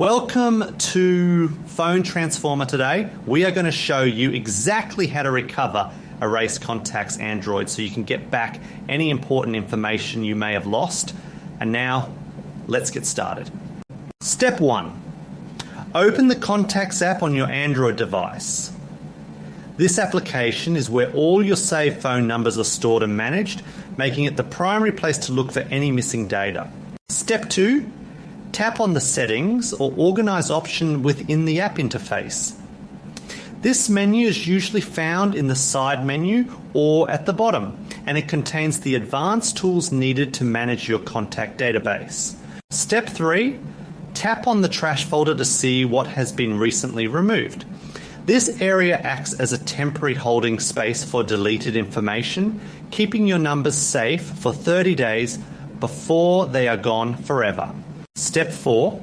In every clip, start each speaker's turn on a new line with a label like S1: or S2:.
S1: Welcome to Phone Transformer today. We are going to show you exactly how to recover Erase Contacts Android so you can get back any important information you may have lost. And now, let's get started. Step 1. Open the Contacts app on your Android device. This application is where all your saved phone numbers are stored and managed, making it the primary place to look for any missing data. Step 2. Tap on the Settings or Organize option within the app interface. This menu is usually found in the side menu or at the bottom, and it contains the advanced tools needed to manage your contact database. Step 3. Tap on the trash folder to see what has been recently removed. This area acts as a temporary holding space for deleted information, keeping your numbers safe for 30 days before they are gone forever. Step 4.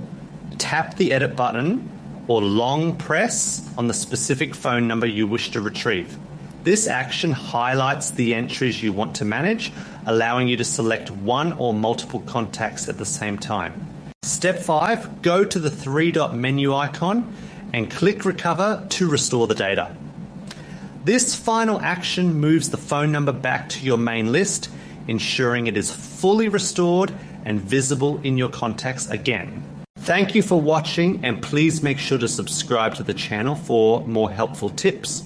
S1: Tap the edit button or long press on the specific phone number you wish to retrieve. This action highlights the entries you want to manage, allowing you to select one or multiple contacts at the same time. Step 5. Go to the three-dot menu icon and click Recover to restore the data. This final action moves the phone number back to your main list, ensuring it is fully restored and visible in your contacts again. Thank you for watching, and please make sure to subscribe to the channel for more helpful tips.